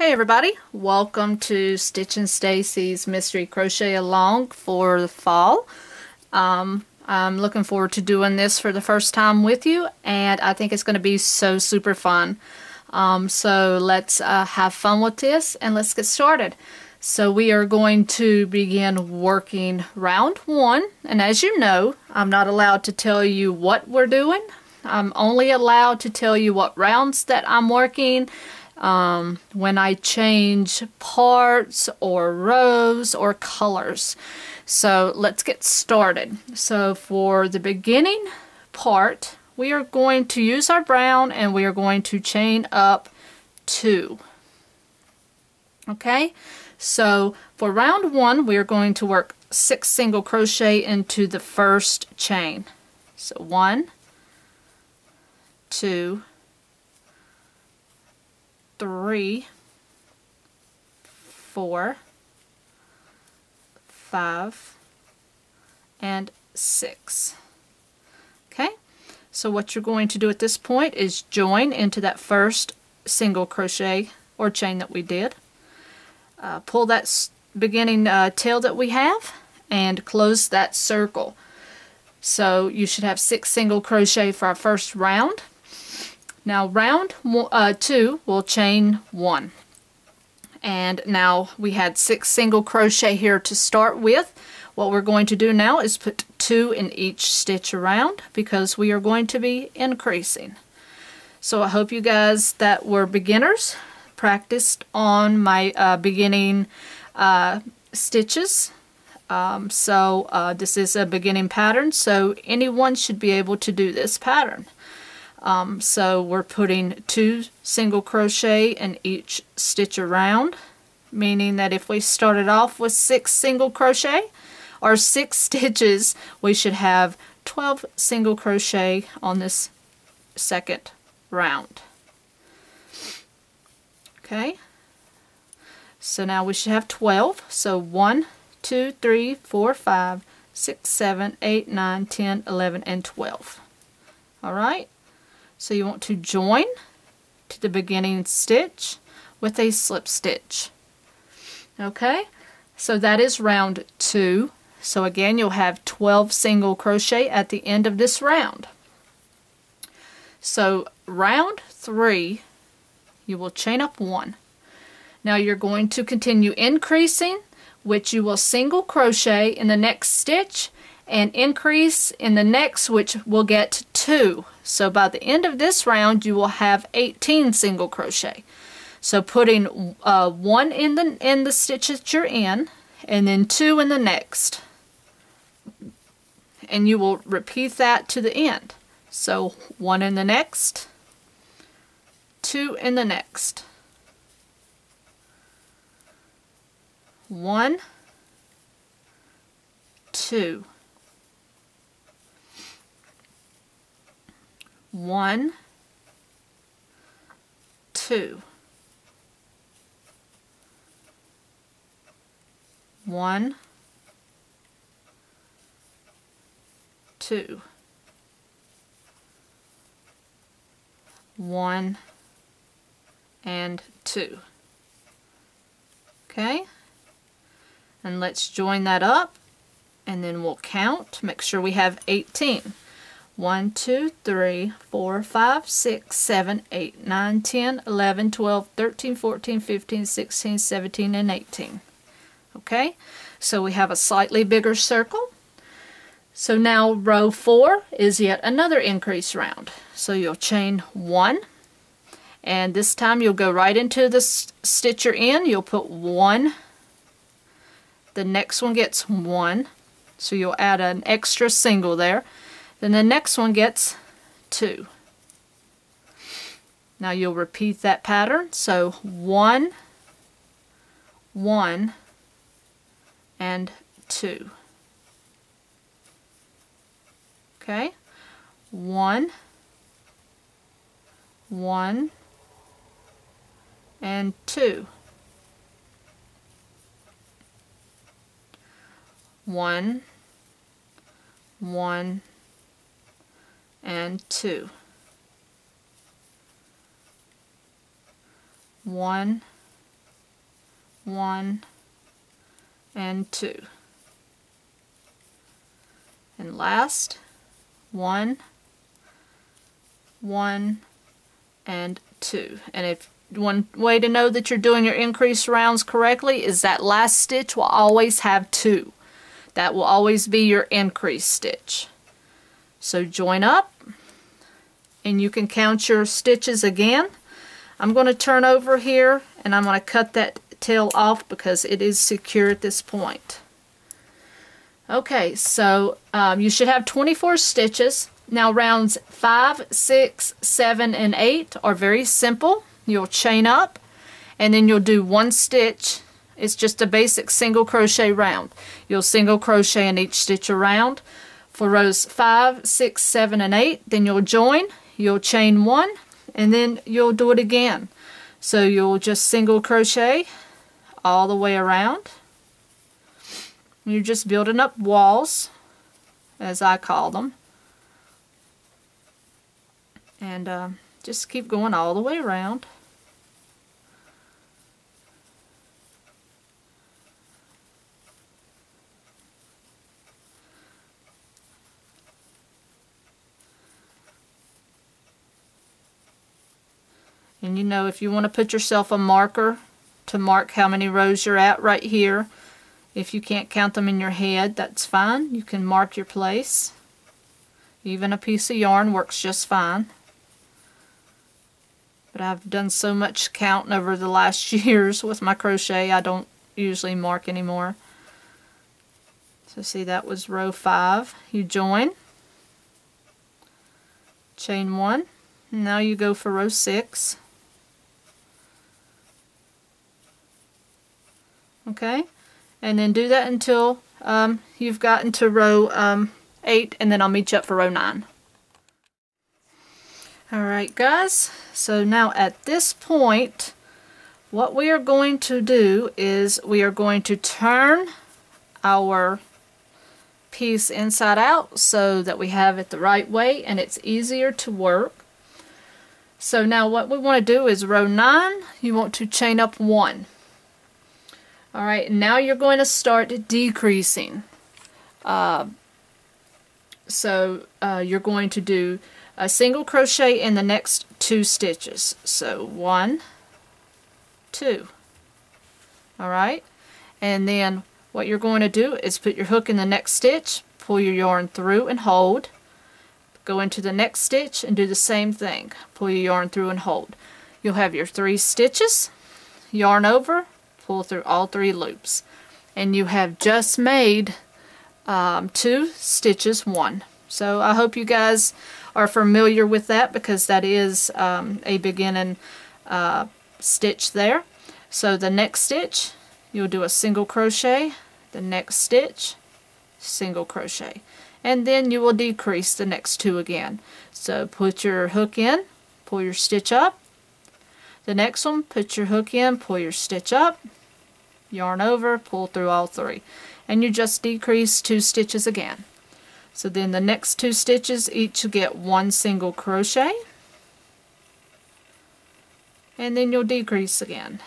Hey everybody, welcome to Stitchin' Stacy's Mystery Crochet Along for the fall. I'm looking forward to doing this for the first time with you, and I think it's going to be so super fun. So let's have fun with this and let's get started. So we are going to begin working round one, and as you know, I'm not allowed to tell you what we're doing. I'm only allowed to tell you what rounds that I'm working. When I change parts or rows or colors. So let's get started. So for the beginning part, we are going to use our brown and we are going to chain up 2. Okay, so for round 1, we are going to work 6 single crochet into the first chain. So 1, 2, 3, 4, 5, and 6. Okay, so what you're going to do at this point is join into that first single crochet or chain that we did. Pull that beginning tail that we have and close that circle. So you should have 6 single crochet for our first round. Now round 2 we'll chain 1, and now we had 6 single crochet here to start with. What we're going to do now is put 2 in each stitch around because we are going to be increasing. So I hope you guys that were beginners practiced on my beginning stitches. This is a beginning pattern, so anyone should be able to do this pattern. So we're putting 2 single crochet in each stitch around, meaning that if we started off with 6 single crochet or 6 stitches, we should have 12 single crochet on this second round. Okay, so now we should have 12. So 1, 2, 3, 4, 5, 6, 7, 8, 9, 10, 11, and 12. Alright. So you want to join to the beginning stitch with a slip stitch. Okay, so that is round 2. So again, you'll have 12 single crochet at the end of this round. So round 3, you will chain up 1. Now you're going to continue increasing, which you will single crochet in the next stitch and increase in the next, which will get 2. So by the end of this round you will have 18 single crochet. So putting 1 in the stitch that you're in, and then 2 in the next, and you will repeat that to the end. So 1 in the next, 2 in the next, 1, 2, 1, 2, 1, 2, 1, and 2. Okay, and let's join that up, and then we'll count. Make sure we have 18. 1, 2, 3, 4, 5, 6, 7, 8, 9, 10, 11, 12, 13, 14, 15, 16, 17, and 18. Okay, so we have a slightly bigger circle. So now row 4 is yet another increase round. So you'll chain 1, and this time you'll go right into the stitch you're in. You'll put 1. The next one gets 1, so you'll add an extra single there. Then the next one gets 2. Now you'll repeat that pattern. So 1, 1, and 2. Okay, 1, 1, and 2. 1, 1, and 2. 1, 1 and 2, and last 1, 1 and 2. And if one way to know that you're doing your increase rounds correctly is that last stitch will always have 2. That will always be your increase stitch. So join up, and you can count your stitches again. I'm going to turn over here and I'm going to cut that tail off because it is secure at this point. Okay, so you should have 24 stitches. Now rounds 5, 6, 7, and 8 are very simple. You'll chain up and then you'll do 1 stitch. It's just a basic single crochet round. You'll single crochet in each stitch around. For rows 5, 6, 7, and 8, then you'll join, you'll chain 1, and then you'll do it again. So you'll just single crochet all the way around. You're just building up walls, as I call them. And just keep going all the way around. And you know, if you want to put yourself a marker to mark how many rows you're at right here, if you can't count them in your head, that's fine. You can mark your place. Even a piece of yarn works just fine. But I've done so much counting over the last years with my crochet, I don't usually mark anymore. So see, that was row 5. You join, chain 1, and now you go for row 6. Okay, and then do that until you've gotten to row 8, and then I'll meet you up for row 9. Alright guys, so now at this point what we are going to do is we are going to turn our piece inside out so that we have it the right way and it's easier to work. So now what we want to do is row 9, you want to chain up 1. Alright, now you're going to start decreasing. You're going to do a single crochet in the next 2 stitches. So 1, 2. Alright, and then what you're going to do is put your hook in the next stitch, pull your yarn through and hold. Go into the next stitch and do the same thing. Pull your yarn through and hold. You'll have your 3 stitches, yarn over, pull through all 3 loops, and you have just made 2 stitches 1. So I hope you guys are familiar with that because that is a beginning stitch there. So the next stitch you'll do a single crochet, the next stitch single crochet, and then you will decrease the next 2 again. So put your hook in, pull your stitch up. The next one, put your hook in, pull your stitch up, yarn over, pull through all 3, and you just decrease 2 stitches again. So then the next 2 stitches each you get 1 single crochet, and then you'll decrease again.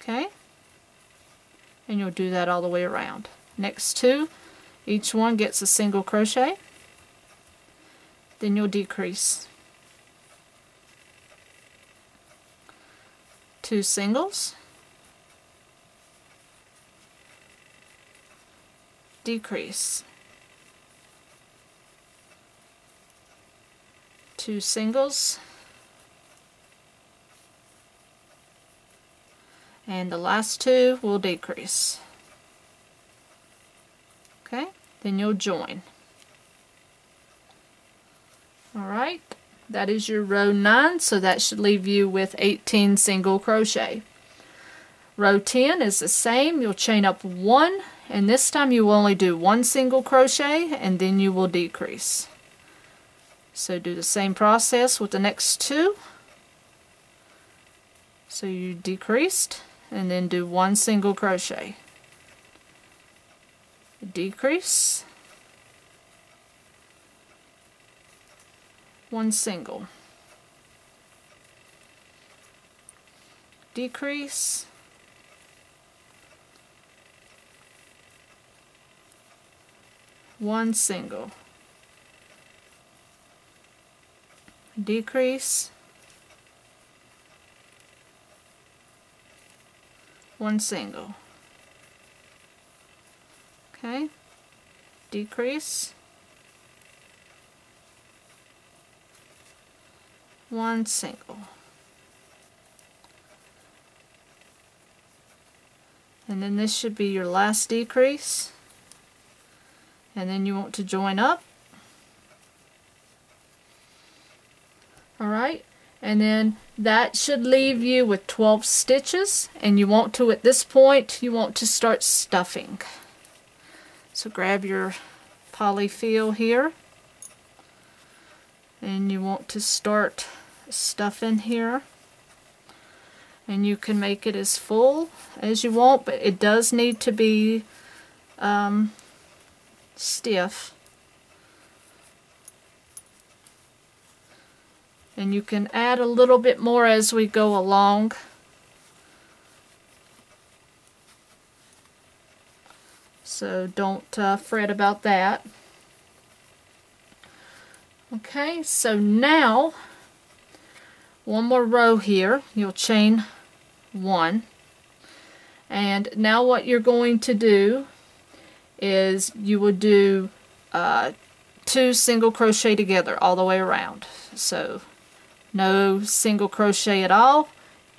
Okay, and you'll do that all the way around. Next 2, each one gets a single crochet, then you'll decrease 2 singles, decrease 2 singles, and the last 2 will decrease. Okay, then you'll join. Alright, that is your row 9, so that should leave you with 18 single crochet. Row 10 is the same. You'll chain up 1, and this time you will only do 1 single crochet, and then you will decrease. So do the same process with the next 2. So you decreased, and then do 1 single crochet. Decrease, 1 single, decrease, one single, decrease, one single, okay, decrease, one single, and then this should be your last decrease, and then you want to join up. Alright, and then that should leave you with 12 stitches, and you want to, at this point, you want to start stuffing. So grab your polyfill here, and you want to start stuffing here, and you can make it as full as you want, but it does need to be stiff. And you can add a little bit more as we go along. So don't fret about that. Okay, so now one more row here. You'll chain one. And now what you're going to do is you will do 2 single crochet together all the way around. So no single crochet at all.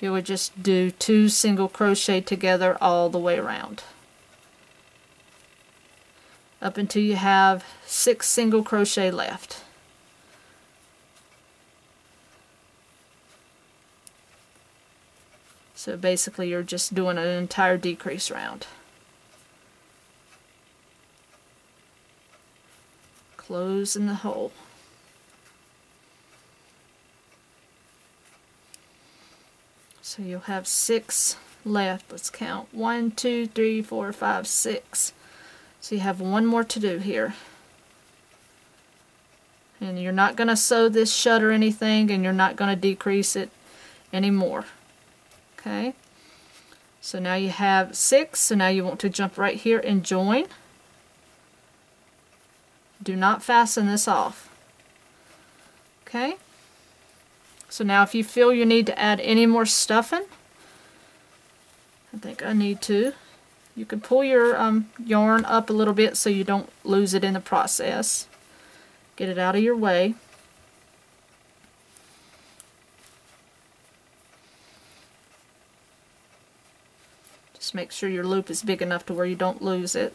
You would just do 2 single crochet together all the way around, up until you have 6 single crochet left. So basically you're just doing an entire decrease round. Close in the hole. So you'll have 6 left. Let's count. 1, 2, 3, 4, 5, 6. So you have one more to do here. And you're not going to sew this shut or anything, and you're not going to decrease it anymore. Okay? So now you have 6. So now you want to jump right here and join. Do not fasten this off. Okay? So now if you feel you need to add any more stuffing, I think I need to, you can pull your yarn up a little bit so you don't lose it in the process. Get it out of your way. Just make sure your loop is big enough to where you don't lose it.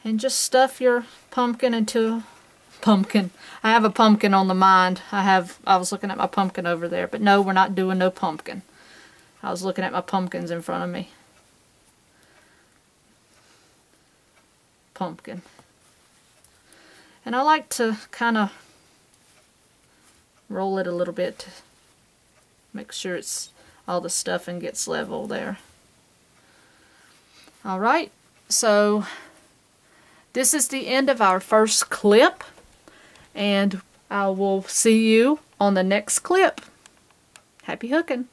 And just stuff your pumpkin into pumpkin. I have a pumpkin on the mind. I was looking at my pumpkin over there, but no, we're not doing no pumpkin. I was looking at my pumpkins in front of me. Pumpkin. And I like to kind of roll it a little bit to make sure it's all the stuffing gets level there. Alright, so this is the end of our first clip, and I will see you on the next clip. Happy hooking!